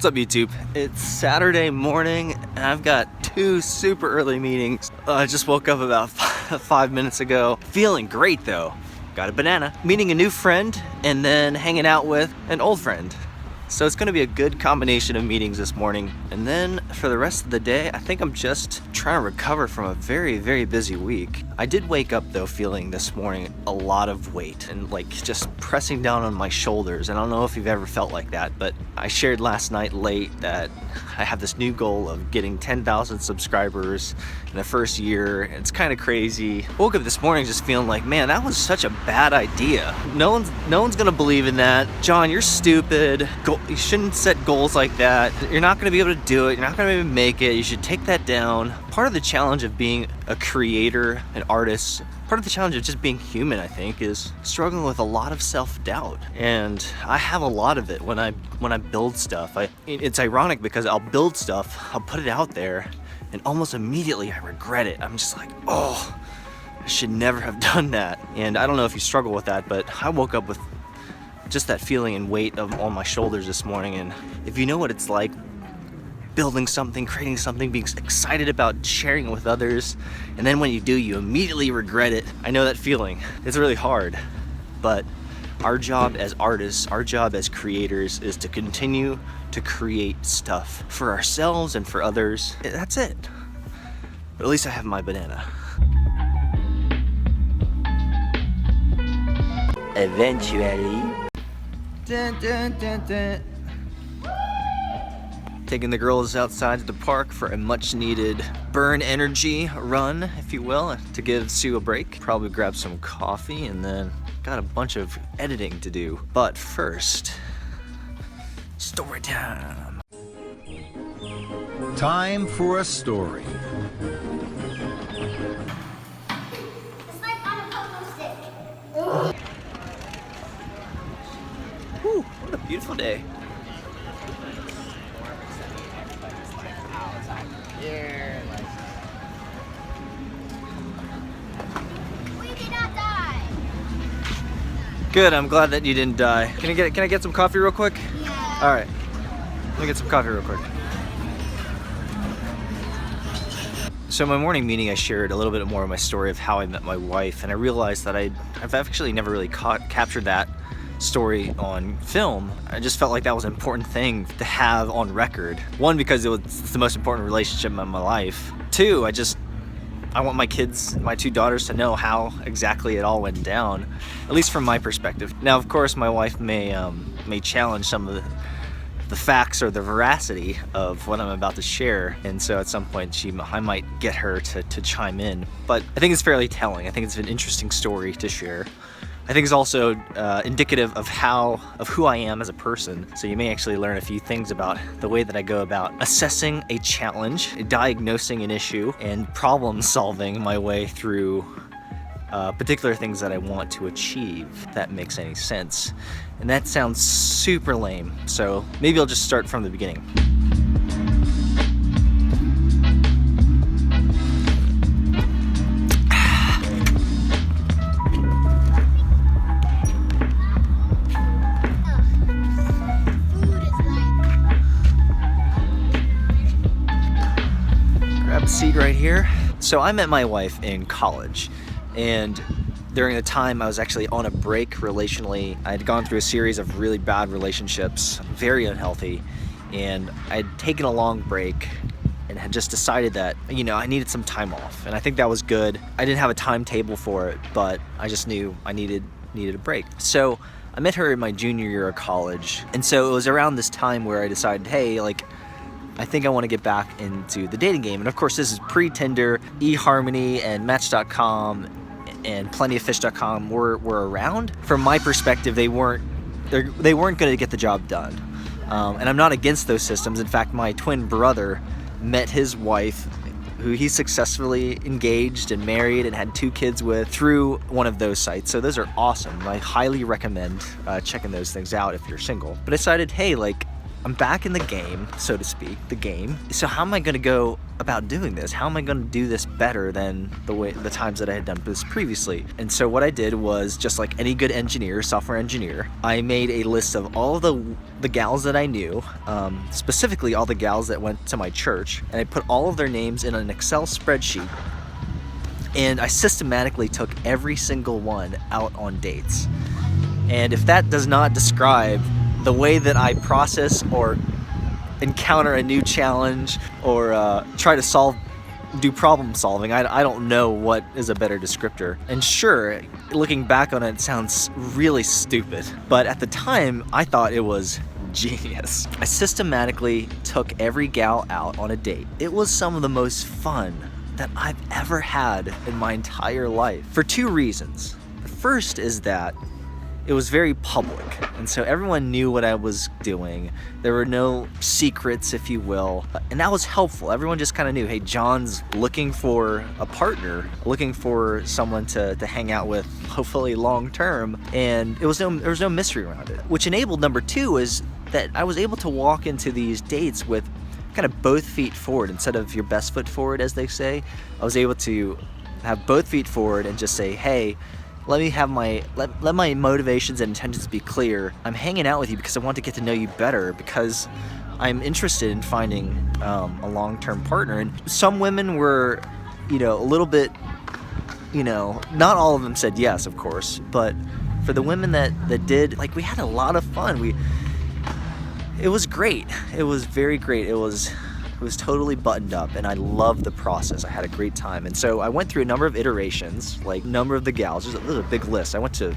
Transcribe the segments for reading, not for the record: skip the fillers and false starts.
What's up, YouTube? It's Saturday morning and I've got two super early meetings. I just woke up about 5 minutes ago. Feeling great though. Got a banana. Meeting a new friend and then hanging out with an old friend. So it's gonna be a good combination of meetings this morning. And then for the rest of the day, I think I'm just trying to recover from a very, very busy week. I did wake up though feeling this morning a lot of weight and like just pressing down on my shoulders. And I don't know if you've ever felt like that, but I shared last night late that I have this new goal of getting 10,000 subscribers in the first year. It's kind of crazy. Woke up this morning just feeling like, man, that was such a bad idea. No one's gonna believe in that. John, you're stupid. You shouldn't set goals like that. You're not gonna be able to do it. You're not gonna be able to make it. You should take that down. Part of the challenge of being a creator, an artist, part of the challenge of just being human, I think, is struggling with a lot of self-doubt. And I have a lot of it when I build stuff. It's ironic because I'll build stuff, I'll put it out there, and almost immediately I regret it. I'm just like, oh, I should never have done that. And I don't know if you struggle with that, but I woke up with just that feeling and weight on my shoulders this morning. And if you know what it's like, building something, creating something, being excited about sharing it with others, and then when you do, you immediately regret it. I know that feeling. It's really hard, but our job as artists, our job as creators is to continue to create stuff for ourselves and for others. That's it. But at least I have my banana. Eventually. Dun, dun, dun, dun. Taking the girls outside to the park for a much needed burn energy run, if you will, to give Sue a break. Probably grab some coffee and then got a bunch of editing to do. But first, story time. Time for a story. It's like on a pogo stick. Whew, what a beautiful day. We did not die. Good, I'm glad that you didn't die. Can I get some coffee real quick? Yeah. All right, let me get some coffee real quick. So in my morning meeting, I shared a little bit more of my story of how I met my wife, and I realized that I've actually never really captured that story on film. I just felt like that was an important thing to have on record. One, because it was the most important relationship in my life. Two, I want my kids, my two daughters, to know how exactly it all went down, at least from my perspective. Now, of course, my wife may challenge some of the facts or the veracity of what I'm about to share, and so at some point I might get her to chime in. But I think it's fairly telling. I think it's an interesting story to share. I think it's also indicative of who I am as a person. So you may actually learn a few things about the way that I go about assessing a challenge, diagnosing an issue, and problem solving my way through particular things that I want to achieve, if that makes any sense. And that sounds super lame, so maybe I'll just start from the beginning. Grab a seat right here. So I met my wife in college, and during the time I was actually on a break relationally. I had gone through a series of really bad relationships, very unhealthy, and I had taken a long break and had just decided that, I needed some time off, and I think that was good. I didn't have a timetable for it, but I just knew I needed a break. So I met her in my junior year of college, and so it was around this time where I decided, hey, I think I want to get back into the dating game. And of course, this is pre-Tinder. eHarmony and Match.com and plentyoffish.com were around. From my perspective, they weren't going to get the job done. And I'm not against those systems. In fact, my twin brother met his wife, who he successfully engaged and married and had 2 kids with, through one of those sites. So those are awesome. I highly recommend checking those things out if you're single. But I decided, hey, I'm back in the game, so to speak, the game. So how am I gonna go about doing this? How am I gonna do this better than the times that I had done this previously? And so what I did was, just like any good engineer, software engineer, I made a list of all of the gals that I knew, specifically all the gals that went to my church, and I put all of their names in an Excel spreadsheet, and I systematically took every single one out on dates. And if that does not describe the way that I process or encounter a new challenge or try to do problem solving, I don't know what is a better descriptor. And sure, looking back on it, it sounds really stupid, but at the time I thought it was genius. I systematically took every gal out on a date. It was some of the most fun that I've ever had in my entire life, for two reasons. The first is that it was very public, and so everyone knew what I was doing. There were no secrets, if you will, and that was helpful. Everyone just kind of knew, hey, John's looking for a partner, looking for someone to hang out with, hopefully long term, and there was no mystery around it. Which enabled number two is that I was able to walk into these dates with kind of both feet forward instead of your best foot forward, as they say. I was able to have both feet forward and just say, hey, let me have let my motivations and intentions be clear. I'm hanging out with you because I want to get to know you better, because I'm interested in finding a long-term partner. And some women were, a little bit, not all of them said yes, of course, but for the women that did, like, we had a lot of fun. It was great. It was very great. It was totally buttoned up, and I loved the process. I had a great time. And so I went through a number of iterations, like number of the gals. There's a big list. I went to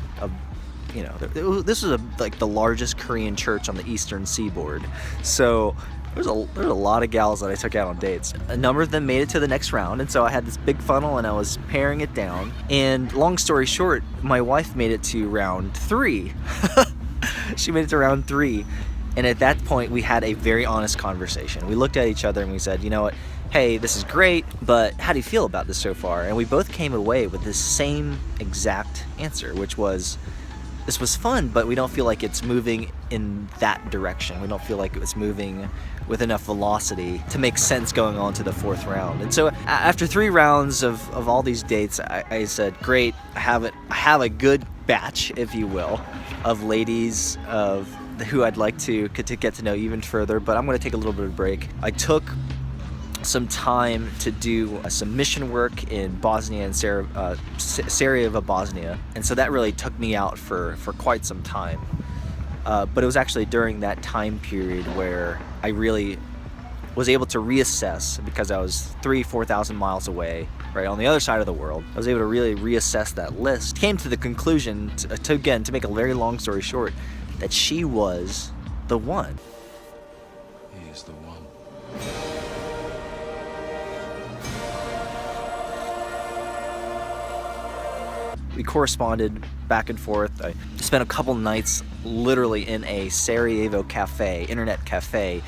this was like the largest Korean church on the eastern seaboard. So there's a lot of gals that I took out on dates. A number of them made it to the next round, and so I had this big funnel and I was paring it down. And long story short, my wife made it to round 3. She made it to round 3. And at that point, we had a very honest conversation. We looked at each other and we said, you know what, hey, this is great, but how do you feel about this so far? And we both came away with the same exact answer, which was, this was fun, but we don't feel like it's moving in that direction. We don't feel like it was moving with enough velocity to make sense going on to the 4th round. And so after 3 rounds of all these dates, I said, great, I have a good batch, if you will, of ladies who I'd like to get to know even further, but I'm going to take a little bit of a break. I took some time to do some mission work in Bosnia and Sarajevo, Bosnia, and so that really took me out for quite some time. But it was actually during that time period where I really was able to reassess, because I was 4,000 miles away, right on the other side of the world. I was able to really reassess that list. Came to the conclusion, to make a very long story short, that she was the one. He is the one. We corresponded back and forth. I spent a couple nights literally in a Sarajevo cafe, internet cafe,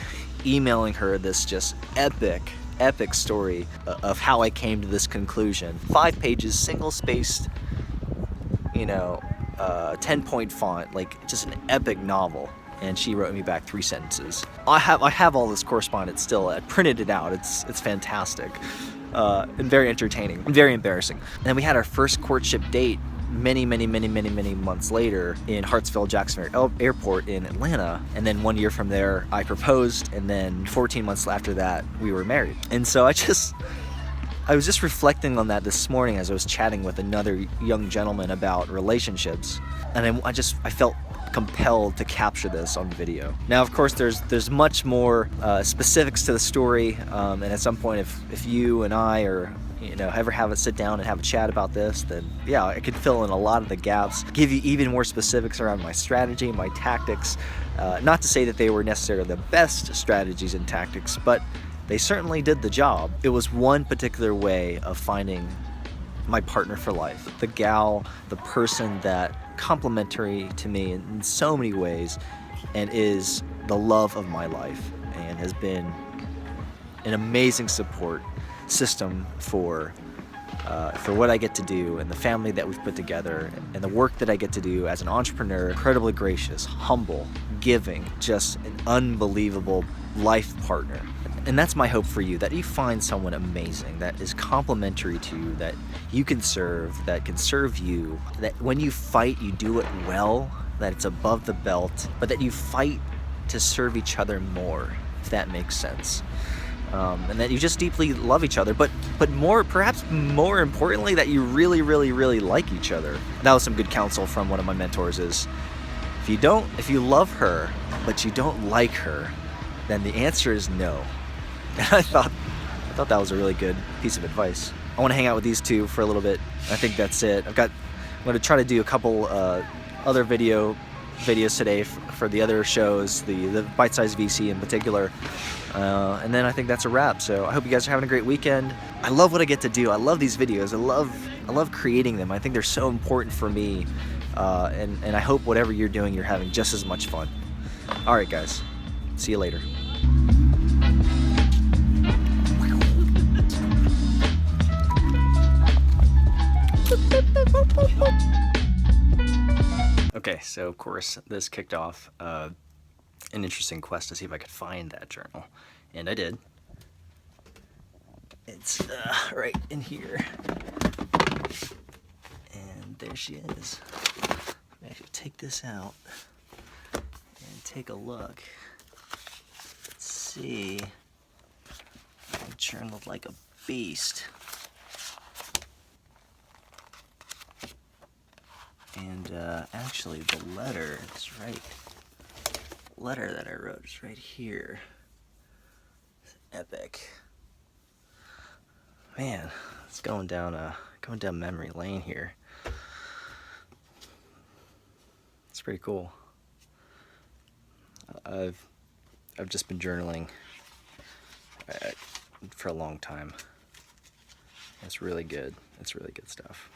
emailing her this just epic story of how I came to this conclusion. 5 pages, single-spaced, 10-point font, like just an epic novel. And she wrote me back 3 sentences. I have all this correspondence still. I printed it out. It's fantastic, and very entertaining and very embarrassing. And then we had our first courtship date many months later in Hartsfield-Jackson Airport in Atlanta. And then 1 year from there, I proposed, and then 14 months after that, we were married. And so I was just reflecting on that this morning as I was chatting with another young gentleman about relationships, and I felt compelled to capture this on video. Now, of course, there's much more specifics to the story, and at some point, if you and I or ever have a sit down and have a chat about this, then yeah, I could fill in a lot of the gaps, give you even more specifics around my strategy, my tactics. Not to say that they were necessarily the best strategies and tactics, but they certainly did the job. It was one particular way of finding my partner for life. The gal, the person that complementary to me in so many ways, and is the love of my life, and has been an amazing support system for what I get to do, and the family that we've put together, and the work that I get to do as an entrepreneur. Incredibly gracious, humble, giving, just an unbelievable life partner. And that's my hope for you, that you find someone amazing, that is complimentary to you, that you can serve, that can serve you, that when you fight, you do it well, that it's above the belt, but that you fight to serve each other more, if that makes sense. And that you just deeply love each other, but perhaps more importantly, that you really, really, really like each other. That was some good counsel from one of my mentors is, if you love her, but you don't like her, then the answer is no. And I thought that was a really good piece of advice. I want to hang out with these two for a little bit. I think that's it. I'm going to try to do a couple other videos today for the other shows, the bite-sized VC in particular, and then I think that's a wrap. So I hope you guys are having a great weekend. I love what I get to do. I love these videos. I love creating them. I think they're so important for me, and I hope whatever you're doing, you're having just as much fun. All right, guys. See you later. Okay, so of course this kicked off an interesting quest to see if I could find that journal, and I did. It's right in here, and there she is. Maybe I should take this out and take a look. Let's see. I journaled like a beast. And actually the letter that I wrote is right here. It's epic. Man, it's going down memory lane here. It's pretty cool. I've just been journaling for a long time. It's really good. It's really good stuff.